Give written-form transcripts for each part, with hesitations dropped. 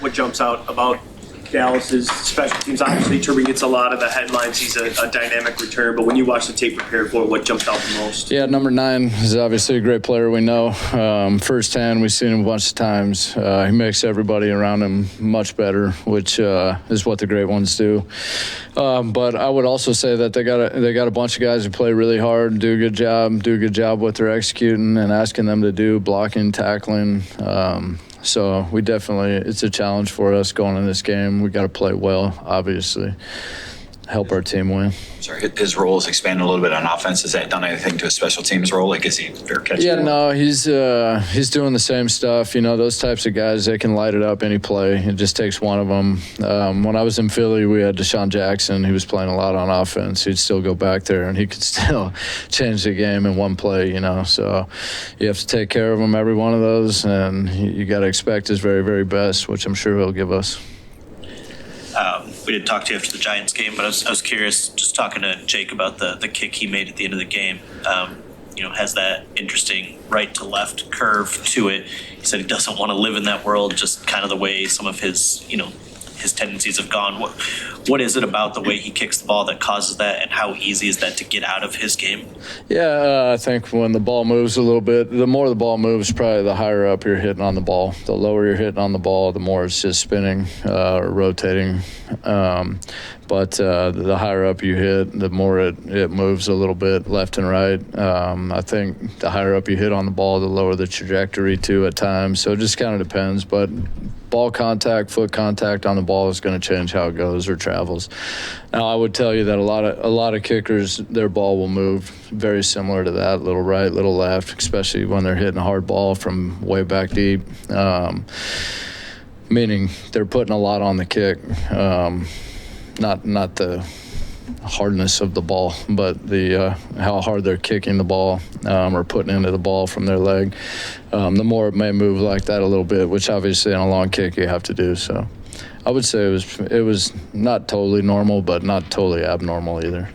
what jumps out about Dallas's special teams? Obviously, Turbin gets a lot of the headlines. He's a dynamic returner, but when you watch the tape prepared for it, what jumps out the most? Yeah, number 9 is obviously a great player. We know firsthand. We've seen him a bunch of times. He makes everybody around him much better, which is what the great ones do. But I would also say that they got a bunch of guys who play really hard, do a good job what they're executing and asking them to do, blocking, tackling. So we definitely, it's a challenge for us going in this game. We got to play well, obviously, help our team win. Sorry, his role has expanded a little bit on offense. Has that done anything to his special teams role? Like, is he fair catch? Yeah, no, he's doing the same stuff. You know, those types of guys, they can light it up any play. It just takes one of them. When I was in Philly, we had Deshaun Jackson. He was playing a lot on offense. He'd still go back there, and he could still change the game in one play, you know. So you have to take care of him, every one of those, and you got to expect his very, very best, which I'm sure he'll give us. We didn't talk to you after the Giants game, but I was curious, just talking to Jake about the kick he made at the end of the game. Has that interesting right to left curve to it. He said he doesn't want to live in that world, just kind of the way some of his tendencies have gone. What is it about the way he kicks the ball that causes that, and how easy is that to get out of his game? Yeah, I think when the ball moves a little bit, the more the ball moves, probably the higher up you're hitting on the ball. The lower you're hitting on the ball, the more it's just spinning or rotating. But the higher up you hit, the more it moves a little bit left and right. I think the higher up you hit on the ball, the lower the trajectory too at times. So it just kind of depends. But ball contact, foot contact on the ball is going to change how it goes or travels. Now, I would tell you that a lot of kickers, their ball will move very similar to that, little right, little left, especially when they're hitting a hard ball from way back deep. Meaning they're putting a lot on the kick. Not the hardness of the ball, but the how hard they're kicking the ball or putting into the ball from their leg. The more it may move like that a little bit, which obviously on a long kick you have to do. So I would say it was not totally normal, but not totally abnormal either.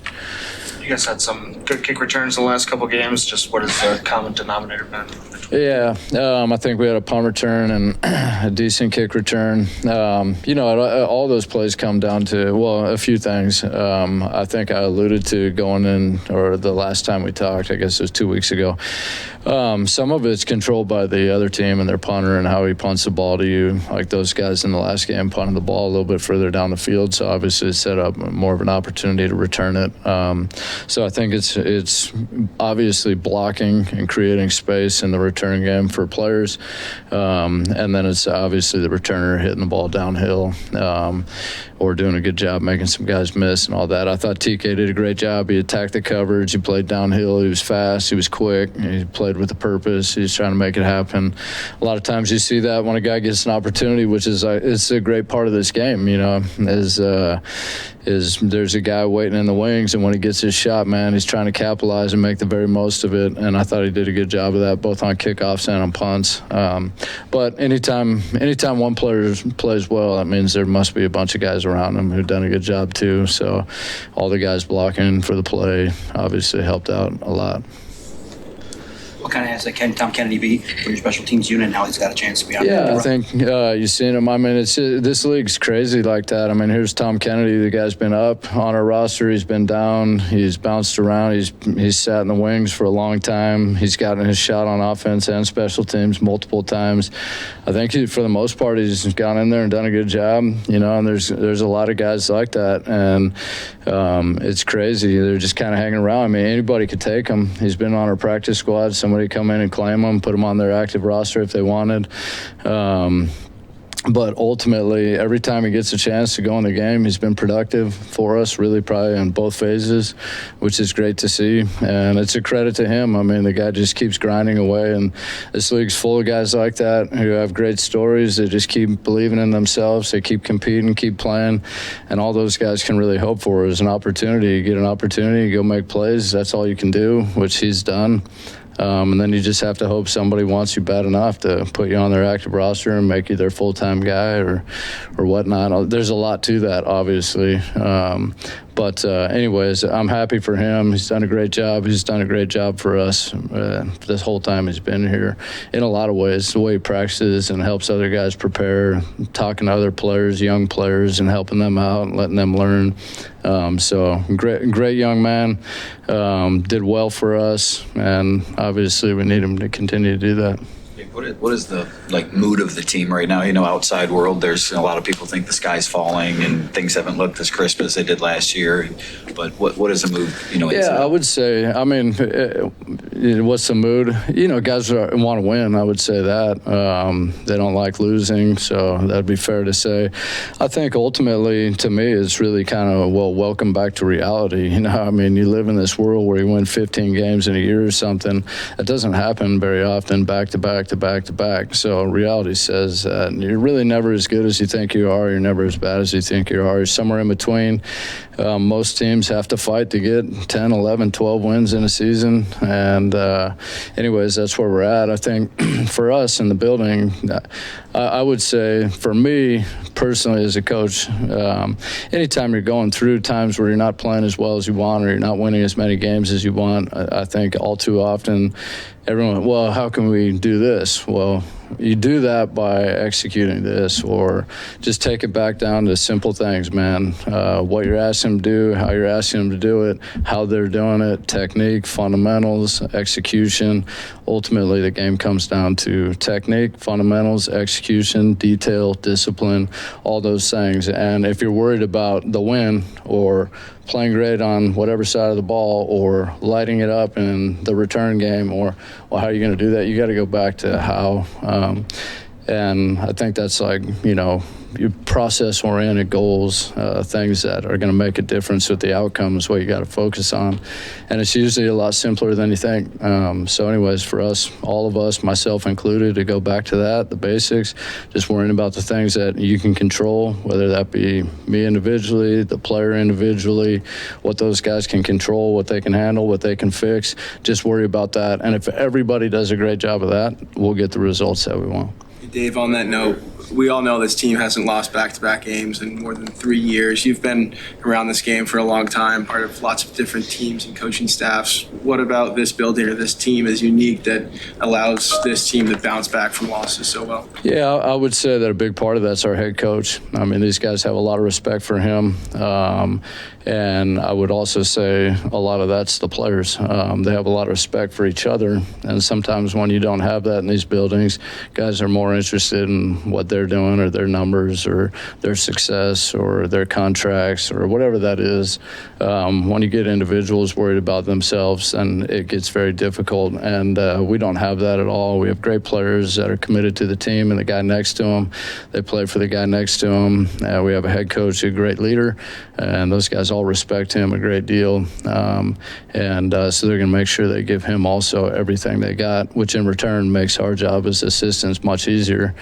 You guys had some good kick returns the last couple games. Just what has the common denominator been? Yeah, I think we had a punt return and a decent kick return. All those plays come down to, a few things. I think I alluded to going in, or the last time we talked, I guess it was 2 weeks ago. Some of it's controlled by the other team and their punter and how he punts the ball to you. Like those guys in the last game punted the ball a little bit further down the field, so obviously it set up more of an opportunity to return it. So I think it's obviously blocking and creating space in the return game for players. And then it's obviously the returner hitting the ball downhill or doing a good job making some guys miss and all that. I thought TK did a great job. He attacked the coverage. He played downhill. He was fast. He was quick. He played with a purpose. He's trying to make it happen. A lot of times you see that when a guy gets an opportunity, which is it's a great part of this game, is there's a guy waiting in the wings, and when he gets his shot, man, he's trying to capitalize and make the very most of it. And I thought he did a good job of that, both on kickoffs and on punts. But anytime one player plays well, that means there must be a bunch of guys around him who've done a good job too. So all the guys blocking for the play obviously helped out a lot. What kind of has Tom Kennedy be for your special teams unit? Now he's got a chance to be on. Yeah, I think you've seen him. I mean, this league's crazy like that. I mean, here's Tom Kennedy. The guy's been up on our roster. He's been down. He's bounced around. He's sat in the wings for a long time. He's gotten his shot on offense and special teams multiple times. I think for the most part, he's gone in there and done a good job. And there's a lot of guys like that, and it's crazy. They're just kind of hanging around. I mean, anybody could take him. He's been on our practice squad. Somebody come in and claim him, put him on their active roster if they wanted. But ultimately, every time he gets a chance to go in the game, he's been productive for us, really probably in both phases, which is great to see. And it's a credit to him. I mean, the guy just keeps grinding away. And this league's full of guys like that who have great stories. They just keep believing in themselves. They keep competing, keep playing. And all those guys can really hope for is an opportunity. You get an opportunity, you go make plays. That's all you can do, which he's done. And then you just have to hope somebody wants you bad enough to put you on their active roster and make you their full-time guy or whatnot. There's a lot to that, obviously. But anyways, I'm happy for him. He's done a great job. He's done a great job for us this whole time he's been here. In a lot of ways, the way he practices and helps other guys prepare, talking to other players, young players, and helping them out and letting them learn. So great young man. Did well for us, and obviously we need him to continue to do that. What is the mood of the team right now? Outside world, there's a lot of people think the sky's falling and things haven't looked as crisp as they did last year. But what is the mood? Yeah, I would say. I mean, what's the mood? Guys want to win. I would say that they don't like losing, so that'd be fair to say. I think ultimately, to me, it's really kind of welcome back to reality. I mean, you live in this world where you win 15 games in a year or something. That doesn't happen very often, back to back to back to back. So reality says that you're really never as good as you think you are. You're never as bad as you think you are. You're somewhere in between. Most teams have to fight to get 10, 11, 12 wins in a season. And anyways, that's where we're at. I think for us in the building, I would say for me personally as a coach, anytime you're going through times where you're not playing as well as you want or you're not winning as many games as you want, I think all too often everyone, well, how can we do this? Well, you do that by executing this, or just take it back down to simple things, man. What you're asking them to do, how you're asking them to do it, how they're doing it, technique, fundamentals, execution. Ultimately, the game comes down to technique, fundamentals, execution, detail, discipline, all those things. And if you're worried about the win or playing great on whatever side of the ball or lighting it up in the return game, or well, how are you going to do that? You got to go back to how. And I think that's your process-oriented goals, things that are going to make a difference with the outcome is what you got to focus on. And it's usually a lot simpler than you think. So anyways, for us, all of us, myself included, to go back to that, the basics, just worrying about the things that you can control, whether that be me individually, the player individually, what those guys can control, what they can handle, what they can fix. Just worry about that. And if everybody does a great job of that, we'll get the results that we want. Dave, on that note, we all know this team hasn't lost back-to-back games in more than 3 years. You've been around this game for a long time, part of lots of different teams and coaching staffs. What about this building or this team is unique that allows this team to bounce back from losses so well? Yeah, I would say that a big part of that's our head coach. I mean, these guys have a lot of respect for him. And I would also say a lot of that's the players. They have a lot of respect for each other. And sometimes when you don't have that in these buildings, guys are more interested in what they're doing or their numbers or their success or their contracts or whatever that is. When you get individuals worried about themselves, then it gets very difficult. And we don't have that at all. We have great players that are committed to the team and the guy next to them. They play for the guy next to them. We have a head coach, a great leader, and those guys all respect him a great deal. So they're going to make sure they give him also everything they got, which in return makes our job as assistants much easier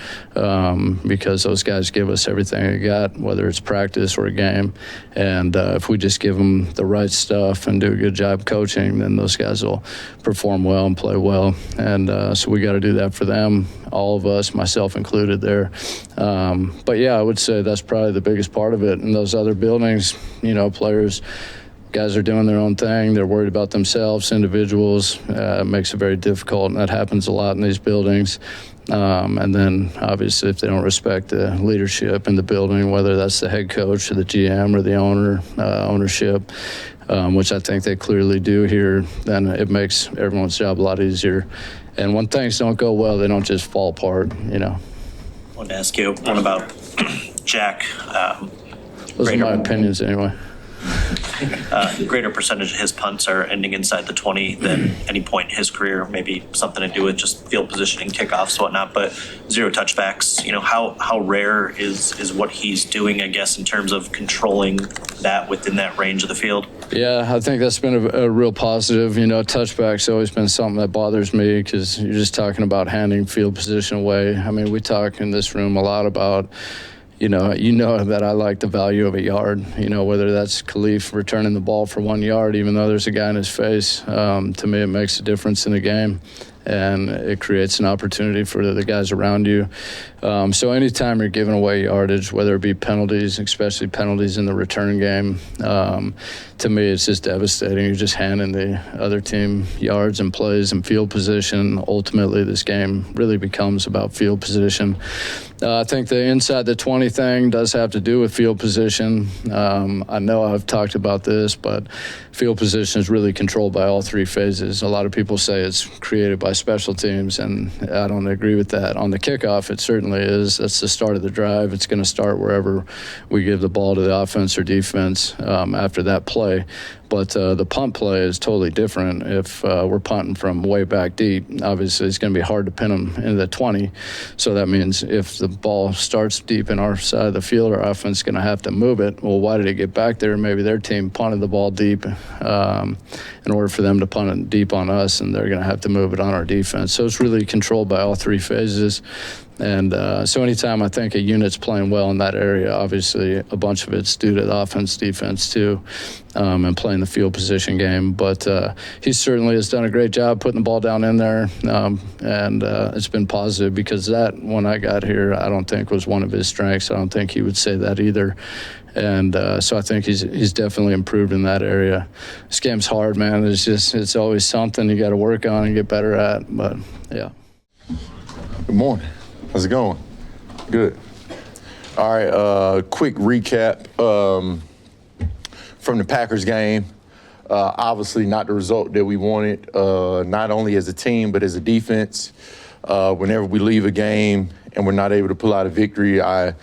because those guys give us everything they got, whether it's practice or a game. And if we just give them the right stuff and do a good job coaching, then those guys will perform well and play well. And so we got to do that for them, all of us, myself included there. But yeah, I would say that's probably the biggest part of it. And those other buildings, players, guys are doing their own thing. They're worried about themselves, individuals. It makes it very difficult, and that happens a lot in these buildings. And then, obviously, if they don't respect the leadership in the building, whether that's the head coach or the GM or the ownership, which I think they clearly do here, then it makes everyone's job a lot easier. And when things don't go well, they don't just fall apart, I wanted to ask you one about Jack. Those are my opinions anyway. Greater percentage of his punts are ending inside the 20 than any point in his career, maybe something to do with just field positioning, kickoffs, whatnot, but 0 touchbacks. How rare is what he's doing, I guess, in terms of controlling that within that range of the field? Yeah, I think that's been a real positive. Touchback's always been something that bothers me because you're just talking about handing field position away. I mean, we talk in this room a lot about you know that I like the value of a yard, whether that's Khalif returning the ball for 1 yard, even though there's a guy in his face. To me, it makes a difference in the game. and it creates an opportunity for the guys around you. So anytime you're giving away yardage, whether it be penalties, especially penalties in the return game, to me it's just devastating. You're just handing the other team yards and plays and field position. Ultimately, this game really becomes about field position. I think the inside the 20 thing does have to do with field position. I know I've talked about this, but field position is really controlled by all three phases. A lot of people say it's created by special teams, and I don't agree with that. On the kickoff, it certainly is. That's the start of the drive. It's going to start wherever we give the ball to the offense or defense after that play. But the punt play is totally different. If we're punting from way back deep, obviously it's going to be hard to pin them into the 20. So that means if the ball starts deep in our side of the field, our offense is going to have to move it. Well, why did it get back there? Maybe their team punted the ball deep in order for them to punt it deep on us, and they're going to have to move it on our defense. So it's really controlled by all three phases. And so anytime I think a unit's playing well in that area, obviously a bunch of it's due to the offense, defense too, and playing the field position game. But he certainly has done a great job putting the ball down in there, and it's been positive because that, when I got here, I don't think was one of his strengths. I don't think he would say that either. And so I think he's definitely improved in that area. This game's hard, man. It's always something you got to work on and get better at. But, yeah. Good morning. How's it going? Good. All right, quick recap from the Packers game. Obviously not the result that we wanted, not only as a team but as a defense. Whenever we leave a game and we're not able to pull out a victory, I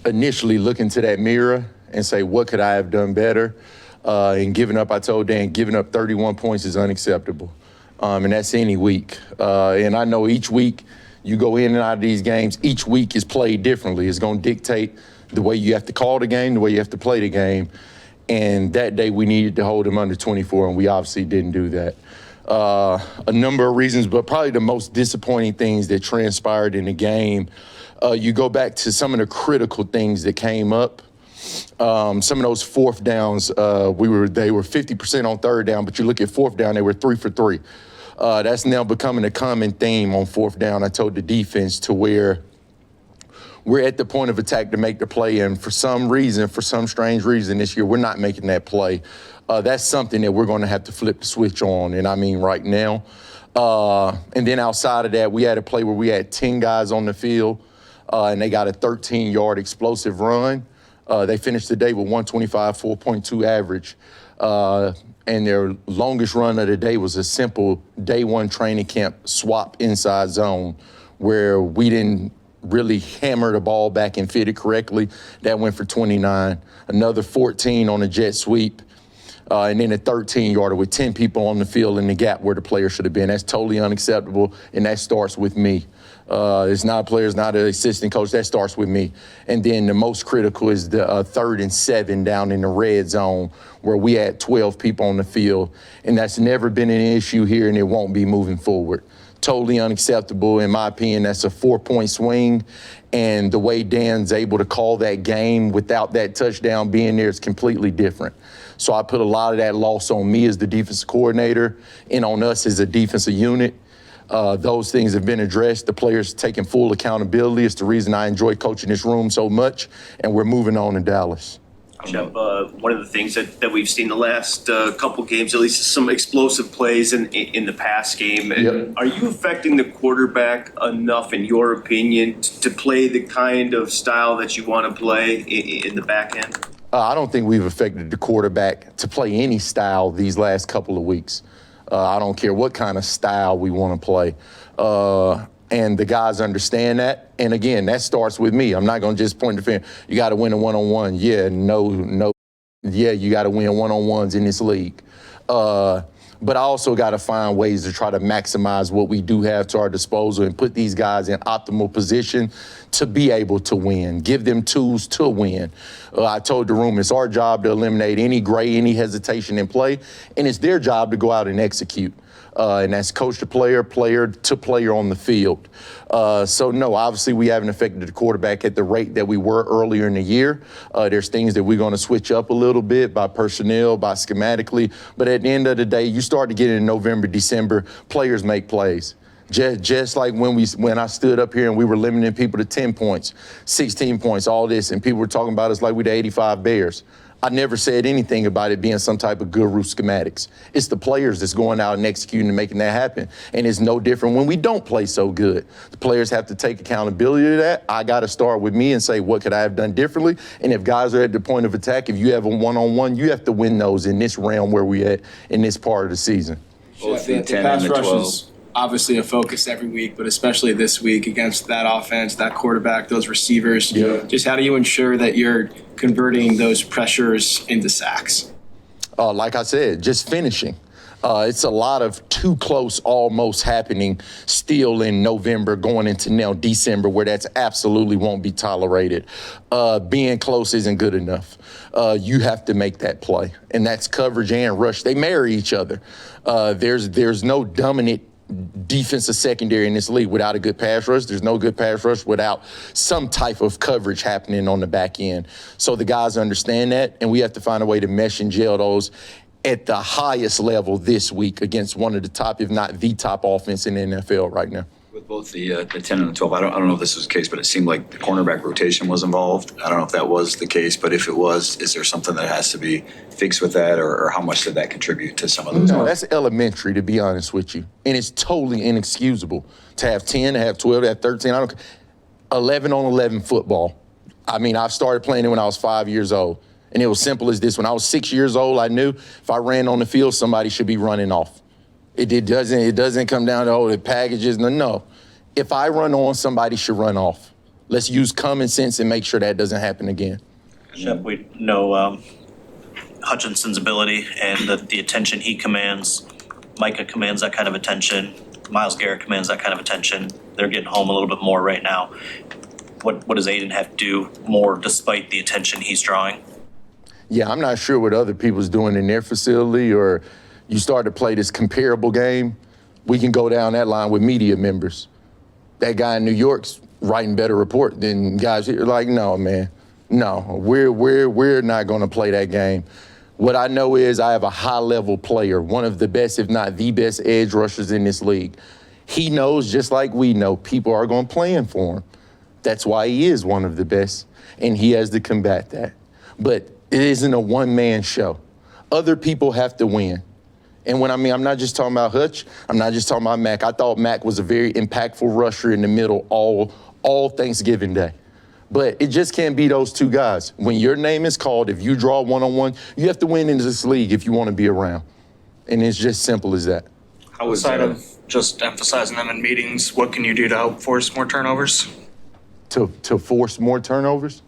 initially look into that mirror and say, what could I have done better? And giving up, I told Dan, giving up 31 points is unacceptable. And that's any week. And I know each week you go in and out of these games, each week is played differently. It's going to dictate the way you have to call the game, the way you have to play the game. And that day we needed to hold them under 24, and we obviously didn't do that. A number of reasons, but probably the most disappointing things that transpired in the game, you go back to some of the critical things that came up. Some of those fourth downs, they were 50% on third down, but you look at fourth down, they were 3 for 3. That's now becoming a common theme on fourth down. I told the defense to where we're at the point of attack to make the play, and for some strange reason this year, we're not making that play. That's something that we're going to have to flip the switch on, and I mean right now. And then outside of that, we had a play where we had 10 guys on the field, and they got a 13-yard explosive run. They finished the day with 125, 4.2 average. And their longest run of the day was a simple day one training camp swap inside zone where we didn't really hammer the ball back and fit it correctly. That went for 29. Another 14 on a jet sweep. And then a 13-yarder with 10 people on the field in the gap where the player should have been. That's totally unacceptable, and that starts with me. It's not players, not an assistant coach. That starts with me. And then the most critical is the 3rd and 7 down in the red zone where we had 12 people on the field. And that's never been an issue here, and it won't be moving forward. Totally unacceptable. In my opinion, that's a 4-point swing. And the way Dan's able to call that game without that touchdown being there is completely different. So I put a lot of that loss on me as the defensive coordinator and on us as a defensive unit. Those things have been addressed. The players taking full accountability. It's the reason I enjoy coaching this room so much, and we're moving on to Dallas. Shep, one of the things that we've seen the last couple games, at least, is some explosive plays in the pass game. Yep. Are you affecting the quarterback enough, in your opinion, to play the kind of style that you want to play in the back end? I don't think we've affected the quarterback to play any style these last couple of weeks. I don't care what kind of style we want to play. And the guys understand that. And again, that starts with me. I'm not going to just point the finger. You got to win a one-on-one. Yeah, no. Yeah, you got to win one-on-ones in this league. But I also got to find ways to try to maximize what we do have to our disposal and put these guys in optimal position to be able to win, give them tools to win. I told the room it's our job to eliminate any gray, any hesitation in play, and it's their job to go out and execute. and that's coach to player, player to player on the field. So no, obviously we haven't affected the quarterback at the rate that we were earlier in the year. There's things that we're going to switch up a little bit by personnel, by schematically, but at the end of the day, you start to get in November, December, players make plays. Just like when I stood up here and we were limiting people to 10 points, 16 points, all this, and people were talking about us like we the 85 Bears. I never said anything about it being some type of guru schematics. It's the players that's going out and executing and making that happen. And it's no different when we don't play so good. The players have to take accountability to that. I got to start with me and say, what could I have done differently? And if guys are at the point of attack, if you have a one-on-one, you have to win those in this realm where we're at in this part of the season. Both The the 10 and pass the rush 12. is obviously a focus every week, but especially this week against that offense, that quarterback, those receivers. Yeah. Just how do you ensure that you're converting those pressures into sacks? Like I said, just finishing. It's a lot of too close almost happening still in November going into now December where that's absolutely won't be tolerated. Being close isn't good enough. You have to make that play, and that's coverage and rush. They marry each other. There's no dominant defensive secondary in this league without a good pass rush. There's no good pass rush without some type of coverage happening on the back end. So the guys understand that, and we have to find a way to mesh and gel those at the highest level this week against one of the top, if not the top offense in the NFL right now. With both the 10 and the 12, I don't know if this was the case, but it seemed like the cornerback rotation was involved. I don't know if that was the case, but if it was, is there something that has to be fixed with that, or how much did that contribute to some of those? No, that's elementary, to be honest with you. And it's totally inexcusable to have 10, to have 12, to have 13. 11 on 11 football. I mean, I started playing it when I was 5 years old. And it was simple as this. When I was 6 years old, I knew if I ran on the field, somebody should be running off. It doesn't come down to, the packages. No. If I run on, somebody should run off. Let's use common sense and make sure that doesn't happen again. Shep, we know Hutchinson's ability and the attention he commands. Micah commands that kind of attention. Myles Garrett commands that kind of attention. They're getting home a little bit more right now. What does Aiden have to do more despite the attention he's drawing? Yeah, I'm not sure what other people's doing in their facility, or you start to play this comparable game, we can go down that line with media members. That guy in New York's writing better report than guys here. Like, no, man. No, we're not going to play that game. What I know is I have a high-level player, one of the best, if not the best edge rushers in this league. He knows, just like we know, people are going to plan for him. That's why he is one of the best, and he has to combat that. But it isn't a one-man show. Other people have to win. And when I'm not just talking about Hutch, I'm not just talking about Mac. I thought Mac was a very impactful rusher in the middle all Thanksgiving Day. But it just can't be those two guys. When your name is called, if you draw one-on-one, you have to win in this league if you want to be around. And it's just simple as that. Outside of just emphasizing them in meetings, what can you do to help force more turnovers? To force more turnovers?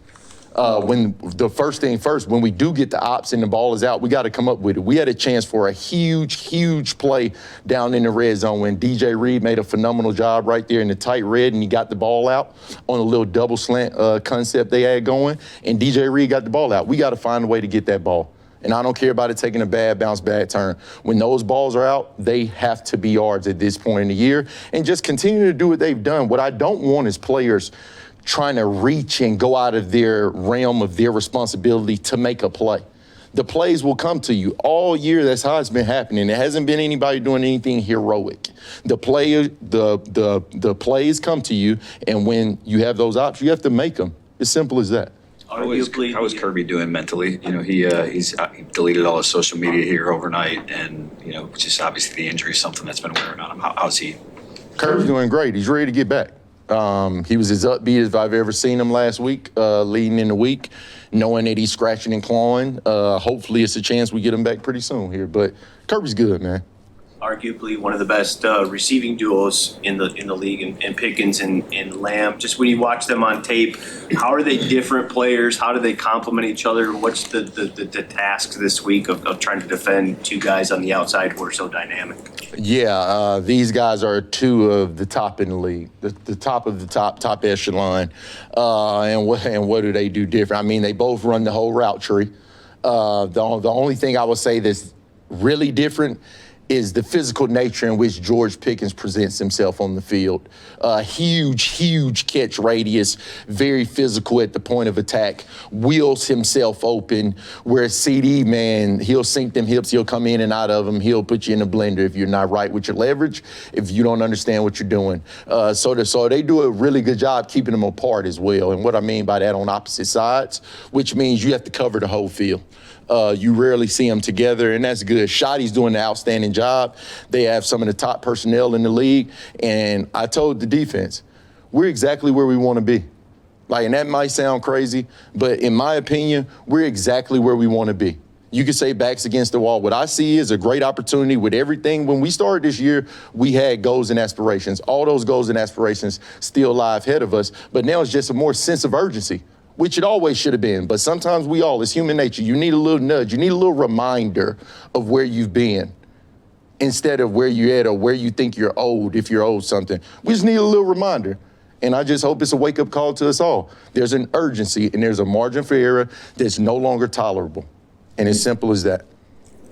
When the first thing first, when we do get the ops and the ball is out, we got to come up with it. We had a chance for a huge play down in the red zone when DJ Reed made a phenomenal job right there in the tight red, and he got the ball out on a little double slant concept they had going, and DJ Reed got the ball out. We got to find a way to get that ball. And I don't care about it taking a bad turn. When those balls are out, they have to be yards at this point in the year, and just continue to do what they've done. What I don't want is players trying to reach and go out of their realm of their responsibility to make a play. The plays will come to you all year. That's how it's been happening. It hasn't been anybody doing anything heroic. The plays come to you, and when you have those options, you have to make them. It's simple as that. How is Kirby doing mentally? He deleted all his social media here overnight, and just obviously the injury is something that's been wearing on him. How's he? Kirby's doing great. He's ready to get back. He was as upbeat as I've ever seen him last week, leading in the week, knowing that he's scratching and clawing. Hopefully it's a chance we get him back pretty soon here. But Kirby's good, man. Arguably one of the best receiving duos in the league, and Pickens and Lamb. Just when you watch them on tape, how are they different players? How do they complement each other? What's the task this week of trying to defend two guys on the outside who are so dynamic? Yeah, these guys are two of the top in the league, the top of the top echelon. And what do they do different? I mean, they both run the whole route tree. The only thing I would say that's really different is the physical nature in which George Pickens presents himself on the field. Huge catch radius, very physical at the point of attack, wheels himself open, whereas CD, man, he'll sink them hips, he'll come in and out of them, he'll put you in a blender if you're not right with your leverage, if you don't understand what you're doing. So they do a really good job keeping them apart as well. And what I mean by that, on opposite sides, which means you have to cover the whole field. You rarely see them together, and that's good. Shotty's doing an outstanding job. They have some of the top personnel in the league, and I told the defense, we're exactly where we want to be. Like, and that might sound crazy, but in my opinion, we're exactly where we want to be. You could say backs against the wall. What I see is a great opportunity with everything. When we started this year, we had goals and aspirations. All those goals and aspirations still lie ahead of us, but now it's just a more sense of urgency, which it always should have been. But sometimes it's human nature. You need a little nudge. You need a little reminder of where you've been instead of where you're at or where you think you're old, if you're owed something. We just need a little reminder. And I just hope it's a wake-up call to us all. There's an urgency and there's a margin for error that's no longer tolerable. And it's simple as that.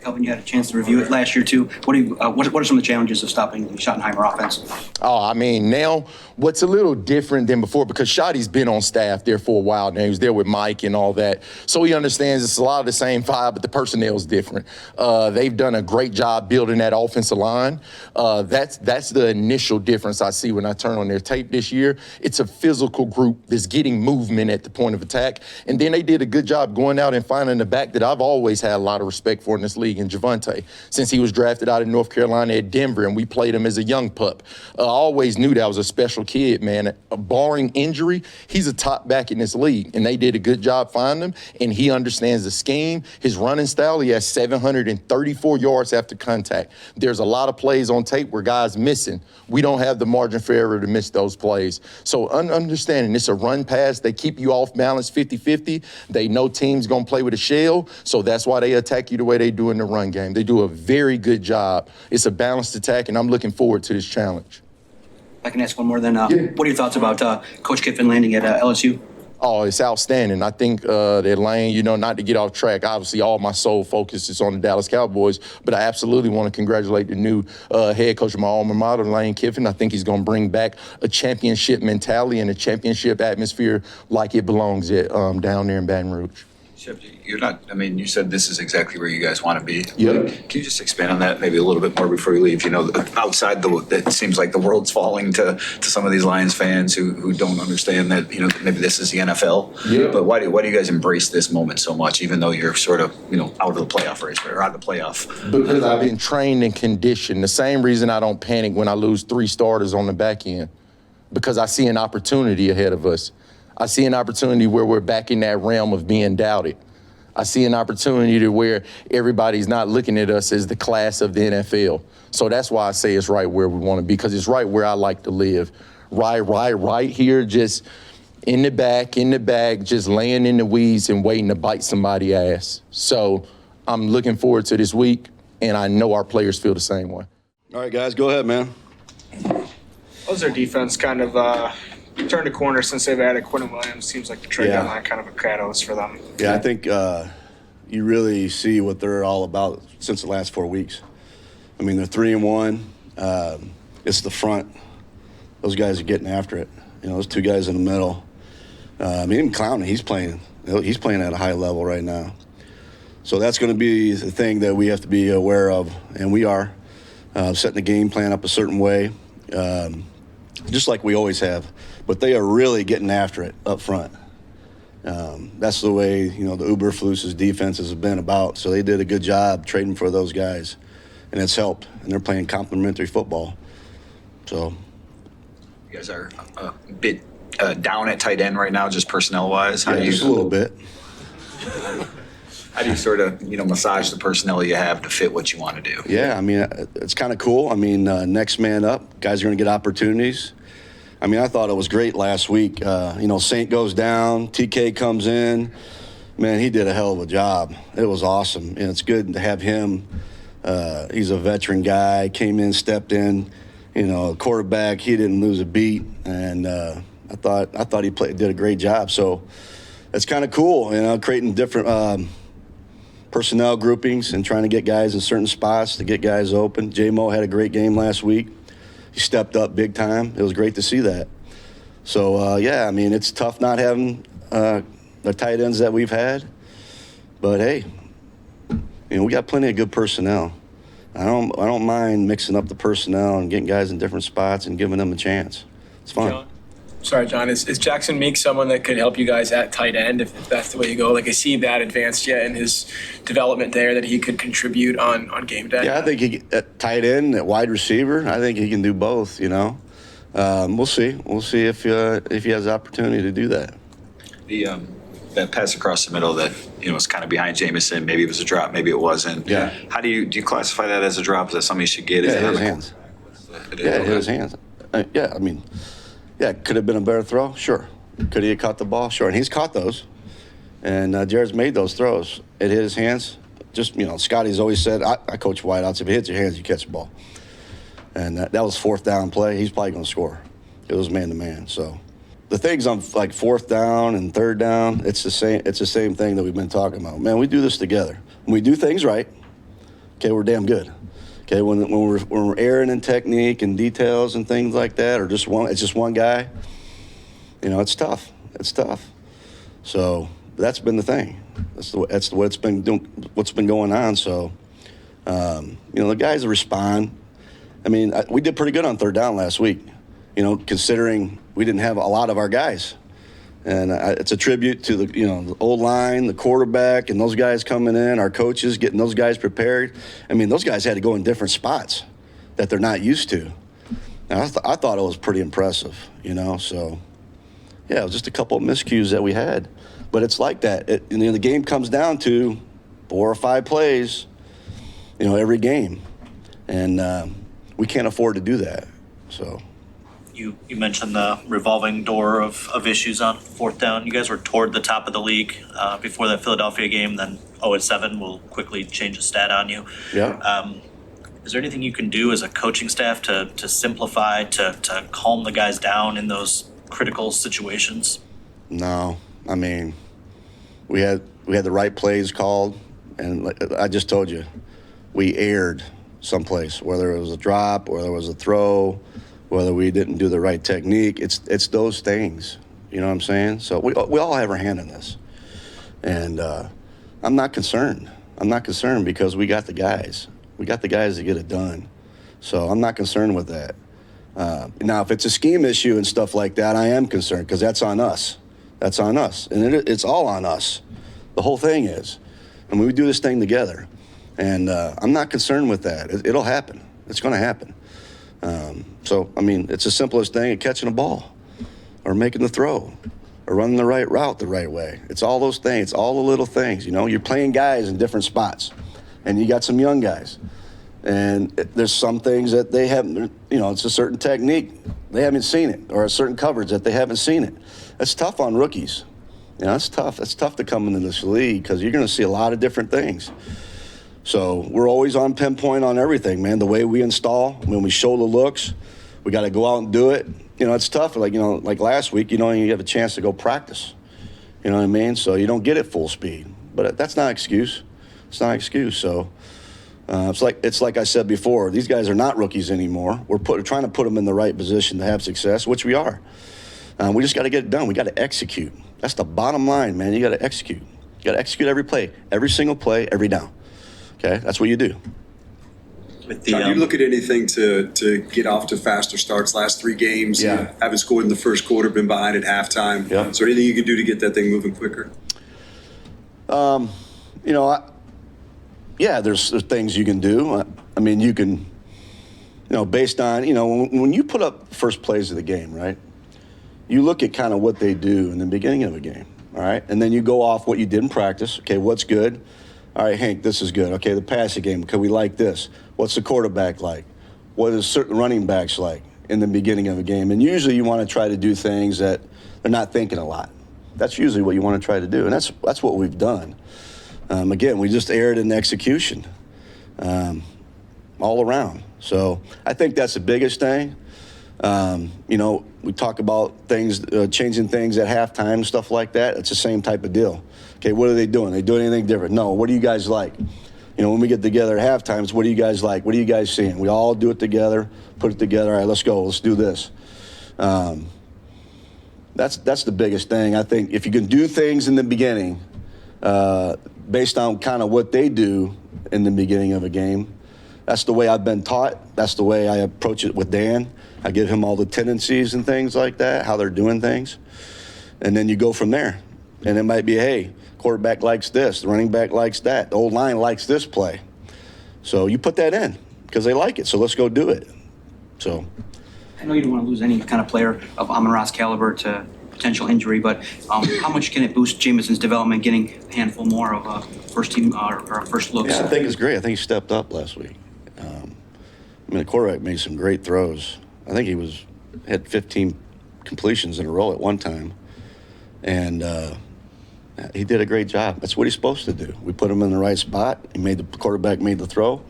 Kelvin, you had a chance to review it last year too. What are some of the challenges of stopping the Schottenheimer offense? Oh, I mean, now what's a little different than before, because Shotty's been on staff there for a while now. He was there with Mike and all that. So he understands it's a lot of the same vibe, but the personnel's different. They've done a great job building that offensive line. That's the initial difference I see when I turn on their tape this year. It's a physical group that's getting movement at the point of attack. And then they did a good job going out and finding the back that I've always had a lot of respect for in this league, in Javonte, since he was drafted out of North Carolina at Denver, and we played him as a young pup. I always knew that was a special kid, man. Barring injury, he's a top back in this league, and they did a good job finding him, and he understands the scheme. His running style, he has 734 yards after contact. There's a lot of plays on tape where guys missing. We don't have the margin for error to miss those plays. So understanding it's a run pass, they keep you off balance 50-50. They know teams going to play with a shell, so that's why they attack you the way they do in the run game. They do a very good job. It's a balanced attack, and I'm looking forward to this challenge. I can ask one more then. What are your thoughts about Coach Kiffin landing at LSU? Oh, it's outstanding. I think that lane, not to get off track, obviously all my sole focus is on the Dallas Cowboys, but I absolutely want to congratulate the new head coach of my alma mater, Lane Kiffin. I think he's going to bring back a championship mentality and a championship atmosphere like it belongs at down there in Baton Rouge. You said this is exactly where you guys want to be. Yep. Can you just expand on that maybe a little bit more before you leave? Outside it seems like the world's falling to some of these Lions fans who don't understand that, maybe this is the NFL. Yeah. But why do you guys embrace this moment so much, even though you're sort of, out of the playoff race or out of the playoff? Because I've been trained and conditioned. The same reason I don't panic when I lose 3 starters on the back end, because I see an opportunity ahead of us. I see an opportunity where we're back in that realm of being doubted. I see an opportunity to where everybody's not looking at us as the class of the NFL. So that's why I say it's right where we want to be, because it's right where I like to live. Right here, just in the back, just laying in the weeds and waiting to bite somebody's ass. So I'm looking forward to this week, and I know our players feel the same way. All right, guys, go ahead, man. How's their defense kind of turned a corner since they've added Quinton Williams? Seems like the trade deadline kind of a catalyst for them. Yeah, I think you really see what they're all about since the last 4 weeks. I mean, they're 3-1. It's the front. Those guys are getting after it. Those 2 guys in the middle. Even Clowney, he's playing at a high level right now. So that's going to be the thing that we have to be aware of, and we are setting the game plan up a certain way, just like we always have. But they are really getting after it up front. That's the way, the Uberflus's defenses have been about. So they did a good job trading for those guys, and it's helped. And they're playing complementary football. So You guys are a bit down at tight end right now, just personnel-wise. Just a little bit. How do you sort of, massage the personnel you have to fit what you want to do? Yeah, it's kind of cool. Next man up, guys are going to get opportunities. I thought it was great last week. Saint goes down, TK comes in. Man, he did a hell of a job. It was awesome, and it's good to have him. He's a veteran guy, came in, stepped in. Quarterback, he didn't lose a beat, and I thought he did a great job. So it's kind of cool, creating different personnel groupings and trying to get guys in certain spots to get guys open. J-Mo had a great game last week. He stepped up big time. It was great to see that. So, yeah, I mean, it's tough not having the tight ends that we've had. But, hey, we got plenty of good personnel. I don't mind mixing up the personnel and getting guys in different spots and giving them a chance. It's fun. John, is Jackson Meek someone that could help you guys at tight end if that's the way you go? Like, is he that advanced yet in his development there that he could contribute on game day? Yeah, I think he at tight end, at wide receiver, I think he can do both, We'll see. We'll see if he has the opportunity to do that. That pass across the middle that was kind of behind Jamison. Maybe it was a drop, maybe it wasn't. Yeah. How do you classify that as a drop? Is that something he should get? Yeah, it hit his hands. It hit his hands. Yeah, I mean, yeah, could have been a better throw, sure. Could he have caught the ball, sure, and he's caught those. And Jared's made those throws. It hit his hands. Just Scotty's always said, I coach wideouts. If it hits your hands, you catch the ball. And that was 4th down play. He's probably going to score. It was man to man. So the things on like 4th down and 3rd down, it's the same thing that we've been talking about. Man, we do this together. When we do things right, okay, we're damn good. Okay, when we're erring in technique and details and things like that, or it's just one guy, it's tough. It's tough. So that's been the thing. That's what's been going on. So the guys respond. I mean, we did pretty good on 3rd down last week. Considering we didn't have a lot of our guys. And it's a tribute to the old line, the quarterback, and those guys coming in, our coaches getting those guys prepared. I mean, those guys had to go in different spots that they're not used to. And I thought it was pretty impressive, So, yeah, it was just a couple of miscues that we had. But it's like that. The game comes down to 4 or 5 plays, every game. And we can't afford to do that. So. You mentioned the revolving door of issues on 4th down. You guys were toward the top of the league before that Philadelphia game. Then 0-7 will quickly change the stat on you. Yeah. Is there anything you can do as a coaching staff to simplify, to calm the guys down in those critical situations? No. I mean, we had the right plays called, and I just told you, we erred someplace, whether it was a drop, whether it was a throw, whether we didn't do the right technique. It's those things, you know what I'm saying? So we all have our hand in this. And I'm not concerned. I'm not concerned because we got the guys. We got the guys to get it done. So I'm not concerned with that. Now, if it's a scheme issue and stuff like that, I am concerned because that's on us. That's on us. And it's all on us. The whole thing is. And we do this thing together. And I'm not concerned with that. It'll happen. It's going to happen. So, I mean, it's the simplest thing, catching a ball or making the throw or running the right route the right way. It's all those things. It's all the little things, You're playing guys in different spots, and you got some young guys. And there's some things that they haven't, it's a certain technique. They haven't seen it, or a certain coverage that they haven't seen it. That's tough on rookies. It's tough. It's tough to come into this league because you're going to see a lot of different things. So we're always on pinpoint on everything, man. The way we install, when we show the looks, we got to go out and do it. It's tough. Like last week, you have a chance to go practice. You know what I mean? So you don't get it full speed. But that's not an excuse. It's not an excuse. So it's like I said before. These guys are not rookies anymore. We're trying to put them in the right position to have success, which we are. We just got to get it done. We got to execute. That's the bottom line, man. You got to execute. You got to execute every play, every single play, every down. Okay, that's what you do. John, you look at anything to get off to faster starts? Last 3 games, Yeah. Haven't scored in the first quarter, been behind at halftime. Yeah. Is there anything you can do to get that thing moving quicker? There's things you can do. I mean, you can, based on, when you put up first plays of the game, right? You look at kind of what they do in the beginning of a game, all right? And then you go off what you did in practice. Okay, what's good? All right, Hank, this is good. Okay, the passing game, okay, we like this. What's the quarterback like? What is certain running backs like in the beginning of a game? And usually you want to try to do things that they're not thinking a lot. That's usually what you want to try to do, and that's what we've done. Again, we just erred in execution all around. So I think that's the biggest thing. You know, we talk about things, changing things at halftime, stuff like that. It's the same type of deal. Okay, what are they doing? They doing anything different? No. What do you guys like? You know, when we get together at halftimes, what do you guys like? What are you guys seeing? We all do it together, put it together. All right, let's go. Let's do this. That's the biggest thing. I think if you can do things in the beginning based on kind of what they do in the beginning of a game, that's the way I've been taught. That's the way I approach it with Dan. I give him all the tendencies and things like that, how they're doing things. And then you go from there. And it might be, hey, quarterback likes this, the running back likes that, the old line likes this play. So you put that in because they like it. So let's go do it. So I know you don't want to lose any kind of player of Amon-Ra's caliber to potential injury, but how much can it boost Jamison's development getting a handful more of first team or first looks? Yeah, I think it's great. I think he stepped up last week. I mean, the quarterback made some great throws. I think he had 15 completions in a row at one time. And he did a great job. That's what he's supposed to do. We put him in the right spot. The quarterback made the throw.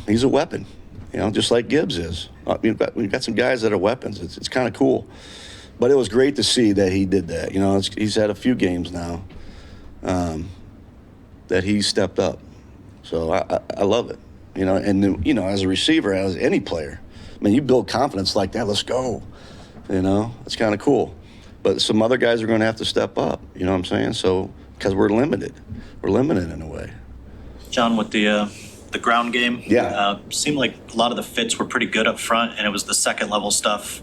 He's a weapon, you know, just like Gibbs is. We've got some guys that are weapons. It's kind of cool. But it was great to see that he did that. You know, he's had a few games now that he stepped up. So I love it. You know, and, you know, as a receiver, as any player, I mean, you build confidence like that, let's go. You know, it's kind of cool. But some other guys are going to have to step up, you know what I'm saying? So, because we're limited. We're limited in a way. John, with the ground game, seemed like a lot of the fits were pretty good up front, and it was the second level stuff,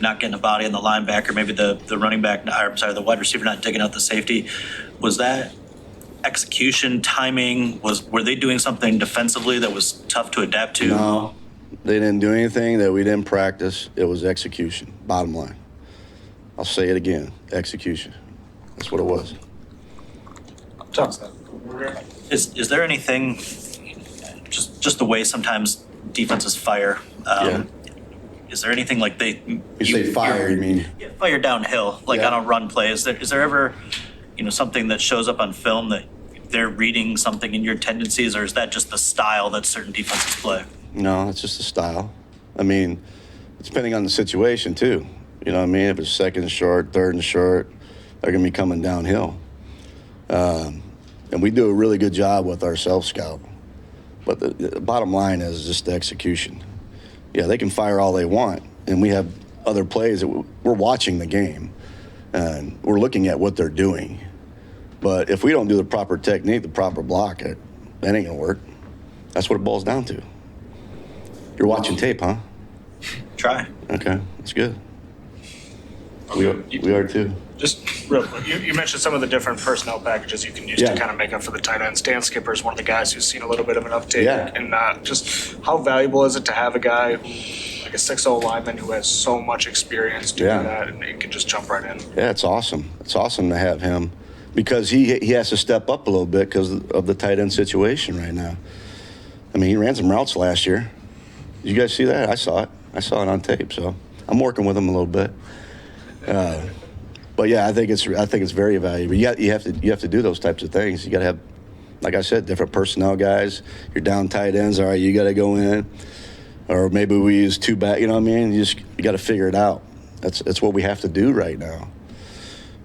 not getting a body on the linebacker, maybe the running back, the wide receiver not digging out the safety. Was that execution, timing? Were they doing something defensively that was tough to adapt to? No, they didn't do anything that we didn't practice. It was execution, bottom line. I'll say it again, execution. That's what it was. Is there anything, just the way sometimes defenses fire, is there anything like You say fire, you mean? Yeah, fire downhill, like on a run play. Is there ever, you know, something that shows up on film that they're reading something in your tendencies, or is that just the style that certain defenses play? No, it's just a style. I mean, it's depending on the situation, too. You know what I mean? If it's second and short, third and short, they're going to be coming downhill. And we do a really good job with our self-scout. But the bottom line is just the execution. Yeah, they can fire all they want, and we have other plays that we're watching the game, and we're looking at what they're doing. But if we don't do the proper technique, the proper block, that ain't going to work. That's what it boils down to. You're watching tape, huh? Try. Okay, that's good. We are too. Just real quick, you mentioned some of the different personnel packages you can use to kind of make up for the tight ends. Dan Skipper is one of the guys who's seen a little bit of an uptake. Yeah. And just how valuable is it to have a guy who, like a 6'0" lineman who has so much experience doing that and can just jump right in? Yeah, it's awesome. It's awesome to have him because he has to step up a little bit because of the tight end situation right now. I mean, he ran some routes last year. Did you guys see that? I saw it. I saw it on tape. So I'm working with him a little bit. But yeah, I think it's very valuable. You have to do those types of things. You got to have, like I said, different personnel guys. You're down tight ends. All right, you got to go in, or maybe we use two back. You know what I mean? You got to figure it out. That's what we have to do right now.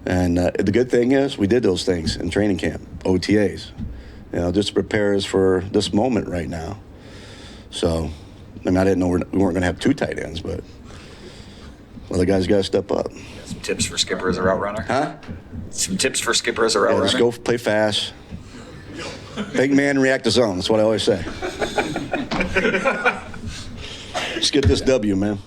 And the good thing is we did those things in training camp, OTAs. You know, just to prepare us for this moment right now. So, I mean, I didn't know we weren't going to have two tight ends, but the guys got to step up. Some tips for Skipper as a route runner? Huh? Some tips for Skipper as a route runner? Let's go play fast. Think man, react to zone. That's what I always say. Let's get this W, man.